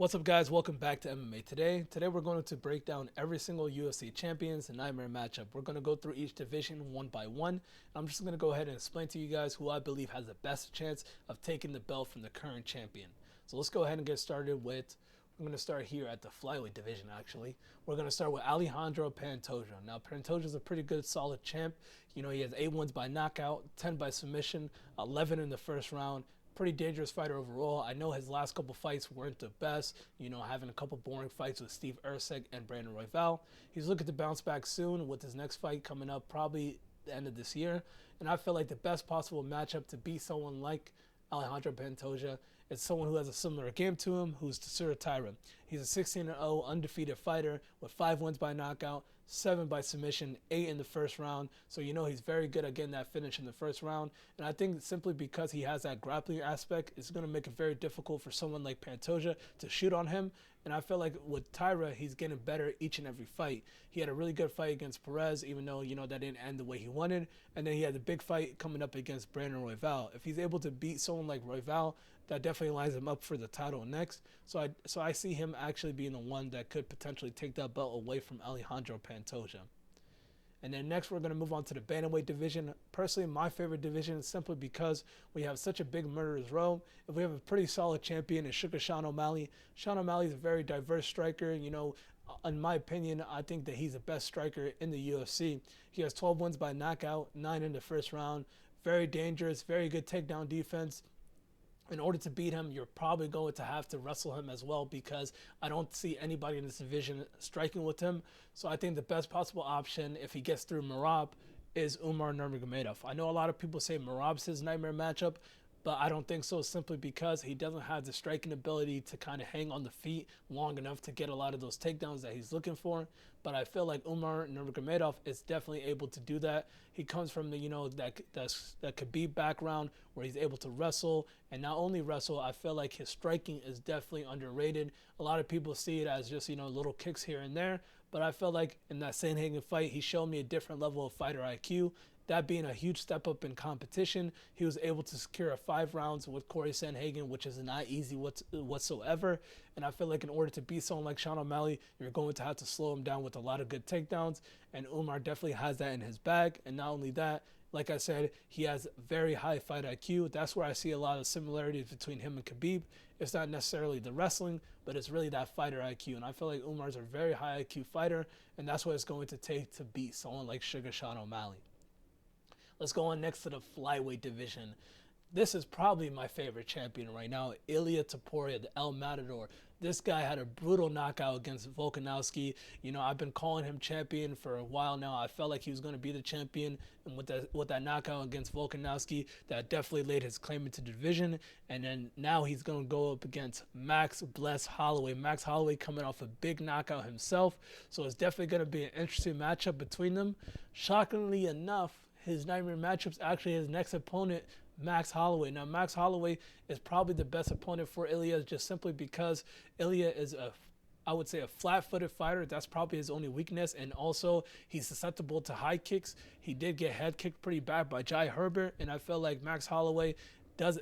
What's up, guys? Welcome back to MMA. Today we're going to break down every single UFC champions and nightmare matchup. We're going to go through each division one by one. I'm just going to go ahead and explain to you guys who I believe has the best chance of taking the belt from the current champion. So let's go ahead and get started with, we're going to start here at the Flyweight division, actually. We're going to start with Alexandre Pantoja. Now, Pantoja is a pretty good, solid champ. You know, he has 8 wins by knockout, 10 by submission, 11 in the first round. Pretty dangerous fighter overall. I know his last couple fights weren't the best, you know, having a couple boring fights with Steve Erceg and Brandon Royval. He's looking to bounce back soon with his next fight coming up probably the end of this year. And I feel like the best possible matchup to beat someone like Alejandro Pantoja is someone who has a similar game to him, who's Taisara Taira. He's a 16-0 undefeated fighter with 5 wins by knockout, 7 by submission, 8 in the first round. So you know he's very good at getting that finish in the first round. And I think simply because he has that grappling aspect, it's going to make it very difficult for someone like Pantoja to shoot on him. And I feel like with Taira, he's getting better each and every fight. He had a really good fight against Perez, even though, you know, that didn't end the way he wanted. And then he had the big fight coming up against Brandon Royval. If he's able to beat someone like Royval, that definitely lines him up for the title next. So I see him actually being the one that could potentially take that belt away from Alejandro Pantoja. And then next, we're going to move on to the Bantamweight division. Personally, my favorite division is simply because we have such a big murderer's row. If we have a pretty solid champion in Sean O'Malley. Sean O'Malley is a very diverse striker. You know, in my opinion, I think that he's the best striker in the UFC. He has 12 wins by knockout, 9 in the first round. Very dangerous, very good takedown defense. In order to beat him, you're probably going to have to wrestle him as well, because I don't see anybody in this division striking with him. So I think the best possible option, if he gets through Merab, is Umar Nurmagomedov. I know a lot of people say Merab's his nightmare matchup, but I don't think so, simply because he doesn't have the striking ability to kind of hang on the feet long enough to get a lot of those takedowns that he's looking for. But I feel like Umar Nurmagomedov is definitely able to do that. He comes from the, you know, that Khabib background where he's able to wrestle, and not only wrestle, I feel like his striking is definitely underrated. A lot of people see it as just, you know, little kicks here and there, but I felt like in that Sandhagen fight, he showed me a different level of fighter IQ. That being a huge step up in competition, he was able to secure 5 rounds with Corey Sandhagen, which is not easy whatsoever. And I feel like in order to beat someone like Sean O'Malley, you're going to have to slow him down with a lot of good takedowns. And Umar definitely has that in his bag. And not only that, like I said, he has very high fight IQ. That's where I see a lot of similarities between him and Khabib. It's not necessarily the wrestling, but it's really that fighter IQ. And I feel like Umar's a very high IQ fighter, and that's what it's going to take to beat someone like Sean O'Malley. Let's go on next to the Flyweight division. This is probably my favorite champion right now, Ilia Topuria, the El Matador. This guy had a brutal knockout against Volkanovski. You know, I've been calling him champion for a while now. I felt like he was going to be the champion, and with that knockout against Volkanovski, that definitely laid his claim into the division. And then now he's going to go up against Max Bless Holloway. Max Holloway coming off a big knockout himself, so it's definitely going to be an interesting matchup between them. Shockingly enough, his nightmare matchup's actually his next opponent, Max Holloway. Now, Max Holloway is probably the best opponent for Ilia, just simply because Ilia is I would say a flat-footed fighter. That's probably his only weakness, and also he's susceptible to high kicks. He did get head kicked pretty bad by Jai Herbert, and I feel like Max Holloway does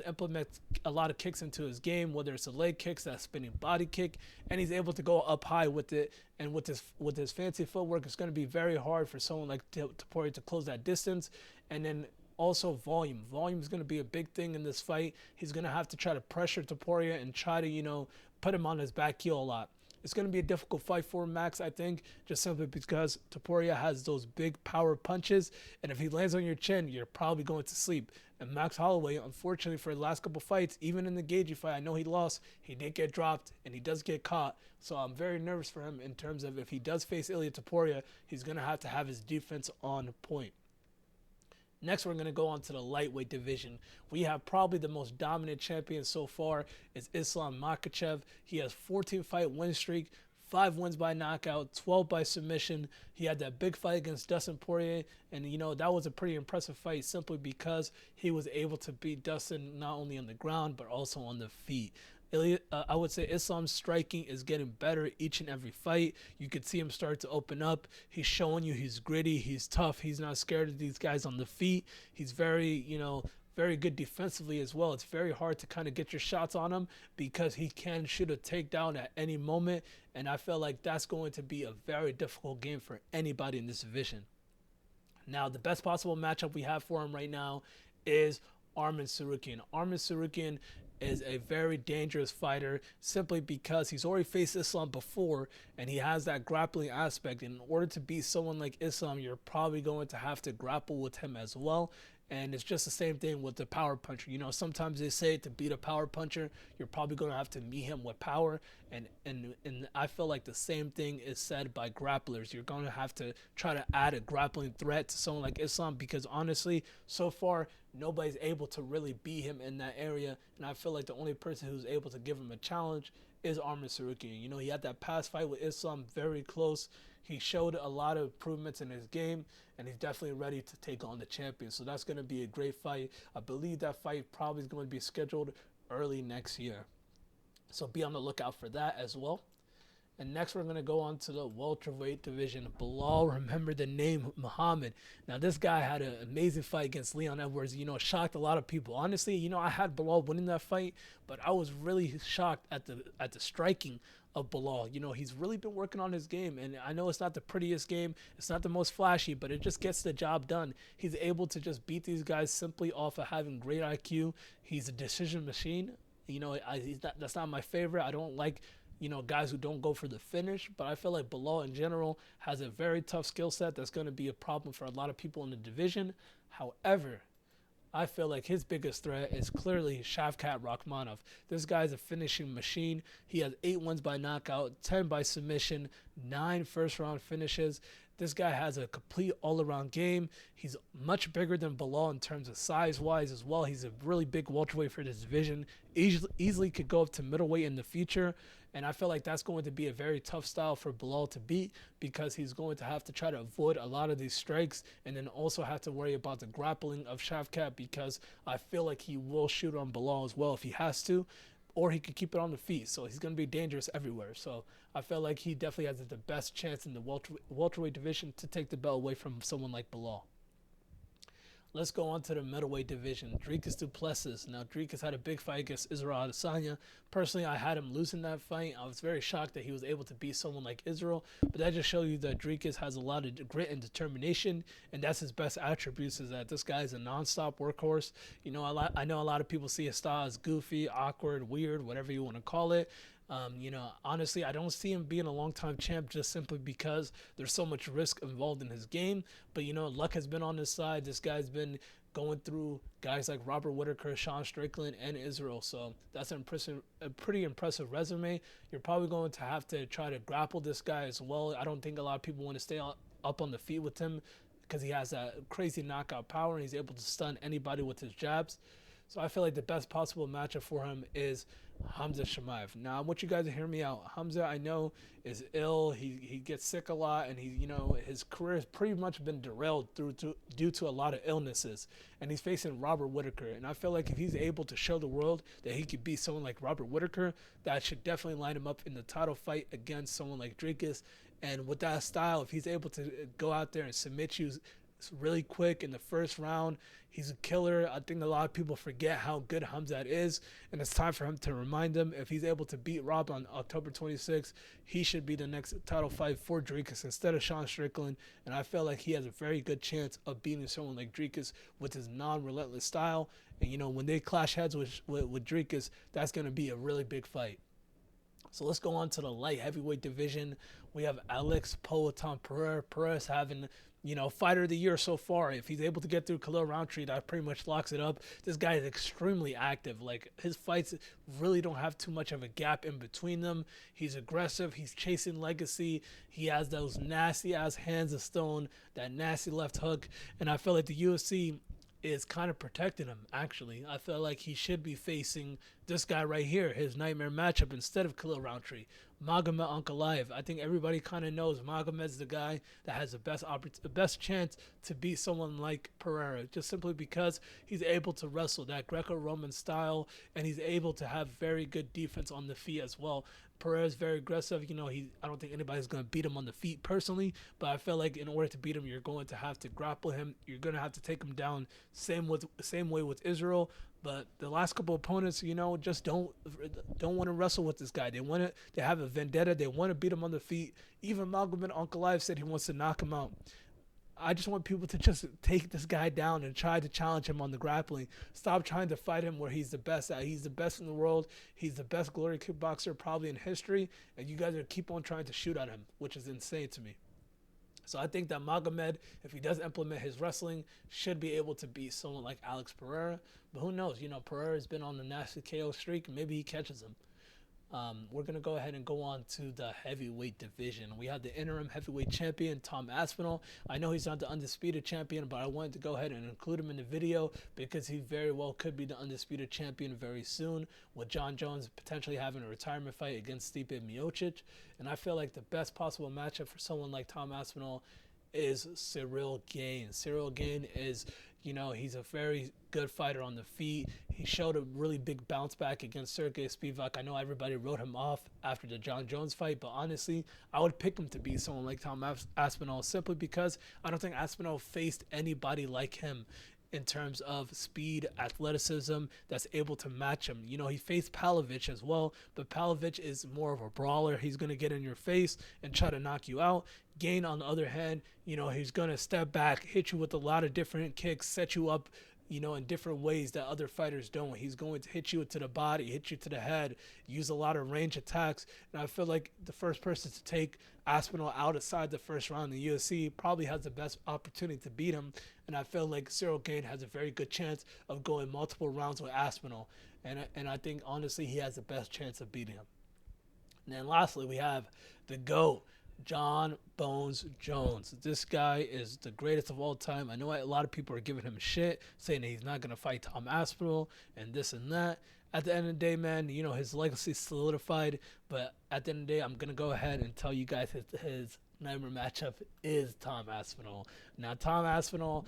implement a lot of kicks into his game, whether it's the leg kicks, that spinning body kick, and he's able to go up high with it. And with his fancy footwork, it's going to be very hard for someone like Topuria to close that distance. And then also volume. Volume is going to be a big thing in this fight. He's going to have to try to pressure Topuria and try to, you know, put him on his back heel a lot. It's going to be a difficult fight for Max, I think, just simply because Topuria has those big power punches, and if he lands on your chin, you're probably going to sleep. And Max Holloway, unfortunately for the last couple fights, even in the Gagey fight, I know he lost, he did get dropped, and he does get caught. So I'm very nervous for him in terms of if he does face Ilia Topuria, he's going to have his defense on point. Next, we're going to go on to the lightweight division. We have probably the most dominant champion so far is Islam Makhachev. He has 14-fight win streak, 5 wins by knockout, 12 by submission. He had that big fight against Dustin Poirier, and you know that was a pretty impressive fight simply because he was able to beat Dustin not only on the ground but also on the feet. I would say Islam's striking is getting better each and every fight. You could see him start to open up. He's showing you he's gritty, he's tough, he's not scared of these guys on the feet. He's very, you know, very good defensively as well. It's very hard to kind of get your shots on him because he can shoot a takedown at any moment. And I feel like that's going to be a very difficult game for anybody in this division. Now, the best possible matchup we have for him right now is Arman Tsarukyan. Arman Tsarukyan is a very dangerous fighter simply because he's already faced Islam before and he has that grappling aspect. In order to beat someone like Islam, you're probably going to have to grapple with him as well. And it's just the same thing with the power puncher. You know, sometimes they say to beat a power puncher, you're probably going to have to meet him with power. And I feel like the same thing is said by grapplers. You're going to have to try to add a grappling threat to someone like Islam because honestly, so far, nobody's able to really beat him in that area. And I feel like the only person who's able to give him a challenge is Arman Tsarukyan. You know, he had that past fight with Islam very close. He showed a lot of improvements in his game, and he's definitely ready to take on the champion. So that's going to be a great fight. I believe that fight probably is going to be scheduled early next year. So be on the lookout for that as well. And next we're going to go on to the welterweight division. Belal, remember the name, Muhammad. Now this guy had an amazing fight against Leon Edwards. You know, shocked a lot of people. Honestly, you know, I had Belal winning that fight, but I was really shocked at the striking of Belal. You know, he's really been working on his game, and I know it's not the prettiest game, it's not the most flashy, but it just gets the job done. He's able to just beat these guys simply off of having great IQ. He's a decision machine. You know, that's not my favorite. I don't like, you know, guys who don't go for the finish, but I feel like Belal in general has a very tough skill set that's going to be a problem for a lot of people in the division. However, I feel like his biggest threat is clearly Shavkat Rakhmonov. This guy's a finishing machine. He has 8 wins by knockout, 10 by submission, 9 first-round finishes. This guy has a complete all-around game. He's much bigger than Belal in terms of size-wise as well. He's a really big welterweight for this division. Easily could go up to middleweight in the future. And I feel like that's going to be a very tough style for Belal to beat because he's going to have to try to avoid a lot of these strikes and then also have to worry about the grappling of Shavkat because I feel like he will shoot on Belal as well if he has to, or he could keep it on the feet. So he's going to be dangerous everywhere. So I feel like he definitely has the best chance in the welterweight division to take the belt away from someone like Belal. Let's go on to the middleweight division. Dricus Du Plessis. Now, Dricus had a big fight against Israel Adesanya. Personally, I had him losing that fight. I was very shocked that he was able to beat someone like Israel. But that just shows you that Dricus has a lot of grit and determination. And that's his best attributes, is that this guy is a nonstop workhorse. You know, I know a lot of people see his style as goofy, awkward, weird, whatever you want to call it. You know, honestly, I don't see him being a long-time champ just simply because there's so much risk involved in his game. But, you know, luck has been on his side. This guy's been going through guys like Robert Whittaker, Sean Strickland, and Israel. So that's a pretty impressive resume. You're probably going to have to try to grapple this guy as well. I don't think a lot of people want to stay up on the feet with him because he has that crazy knockout power and he's able to stun anybody with his jabs. So I feel like the best possible matchup for him is Hamza Chimaev. Now, I want you guys to hear me out. Hamza, I know, is ill. He gets sick a lot, and you know, his career has pretty much been derailed due to a lot of illnesses. And he's facing Robert Whittaker. And I feel like if he's able to show the world that he could beat someone like Robert Whittaker, that should definitely line him up in the title fight against someone like Dricus. And with that style, if he's able to go out there and submit you really quick in the first round, he's a killer. I think a lot of people forget how good Hamzat is, and it's time for him to remind them. If he's able to beat Rob on October 26th, he should be the next title fight for Dricus instead of Sean Strickland, and I feel like he has a very good chance of beating someone like Dricus with his non-relentless style. And you know, when they clash heads with Dricus, that's going to be a really big fight. So let's go on to the light heavyweight division. We have Alex Pereira. Pereira's having, you know, fighter of the year so far. If he's able to get through Khalil Roundtree, that pretty much locks it up. This guy is extremely active. Like, his fights really don't have too much of a gap in between them. He's aggressive. He's chasing legacy. He has those nasty-ass hands of stone, that nasty left hook. And I feel like the UFC is kind of protecting him, actually. I feel like he should be facing this guy right here, his nightmare matchup instead of Khalil Roundtree, Magomed Ankalaev. I think everybody kind of knows Magomed's the guy that has the best chance to beat someone like Pereira, just simply because he's able to wrestle that Greco-Roman style, and he's able to have very good defense on the feet as well. Pereira's very aggressive. You know, I don't think anybody's going to beat him on the feet personally, but I feel like in order to beat him, you're going to have to grapple him. You're going to have to take him down. Same way with Israel. But the last couple opponents, you know, just don't want to wrestle with this guy. They have a vendetta. They want to beat him on the feet. Even Magomed Ankalaev said he wants to knock him out. I just want people to just take this guy down and try to challenge him on the grappling. Stop trying to fight him where he's the best at. He's the best in the world. He's the best glory kickboxer probably in history. And you guys are keep on trying to shoot at him, which is insane to me. So I think that Magomed, if he does implement his wrestling, should be able to beat someone like Alex Pereira. But who knows? You know, Pereira's been on the nasty KO streak. Maybe he catches him. We're going to go ahead and go on to the heavyweight division. We have the interim heavyweight champion, Tom Aspinall. I know he's not the undisputed champion, but I wanted to go ahead and include him in the video because he very well could be the undisputed champion very soon, with Jon Jones potentially having a retirement fight against Stipe Miocic. And I feel like the best possible matchup for someone like Tom Aspinall is Ciryl Gane. Ciryl Gane is, you know, he's a very good fighter on the feet. He showed a really big bounce back against Sergey Spivak. I know everybody wrote him off after the Jon Jones fight, but honestly, I would pick him to beat someone like Tom Aspinall simply because I don't think Aspinall faced anybody like him in terms of speed, athleticism, that's able to match him. You know, he faced Pavlovich as well, but Pavlovich is more of a brawler. He's going to get in your face and try to knock you out. Gane, on the other hand, you know, he's going to step back, hit you with a lot of different kicks, set you up, you know, in different ways that other fighters don't. He's going to hit you to the body, hit you to the head, use a lot of range attacks. And I feel like the first person to take Aspinall out aside the first round in the UFC probably has the best opportunity to beat him. And I feel like Ciryl Gane has a very good chance of going multiple rounds with Aspinall. And I think, honestly, he has the best chance of beating him. And then lastly, we have the GOAT, Jon Bones Jones. This guy is the greatest of all time. I know a lot of people are giving him shit, saying that he's not going to fight Tom Aspinall and this and that. At the end of the day, man, you know, his legacy is solidified. But at the end of the day, I'm going to go ahead and tell you guys his nightmare matchup is Tom Aspinall. Now, Tom Aspinall,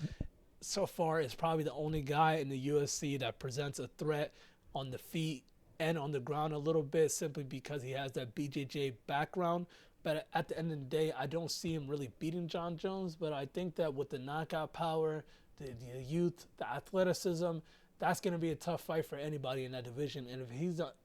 so far, is probably the only guy in the UFC that presents a threat on the feet and on the ground a little bit, simply because he has that BJJ background. But at the end of the day, I don't see him really beating Jon Jones. But I think that with the knockout power, the youth, the athleticism, that's going to be a tough fight for anybody in that division. And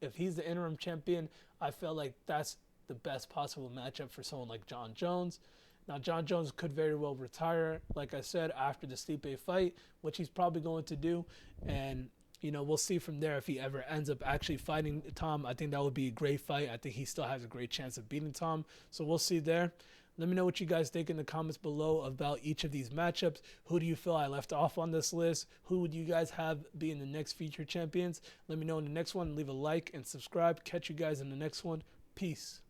if he's the interim champion, I feel like that's the best possible matchup for someone like Jon Jones. Now, Jon Jones could very well retire, like I said, after the Stipe fight, which he's probably going to do. And, you know, we'll see from there if he ever ends up actually fighting Tom. I think that would be a great fight. I think he still has a great chance of beating Tom. So we'll see there. Let me know what you guys think in the comments below about each of these matchups. Who do you feel I left off on this list? Who would you guys have being the next featured champions? Let me know in the next one. Leave a like and subscribe. Catch you guys in the next one. Peace.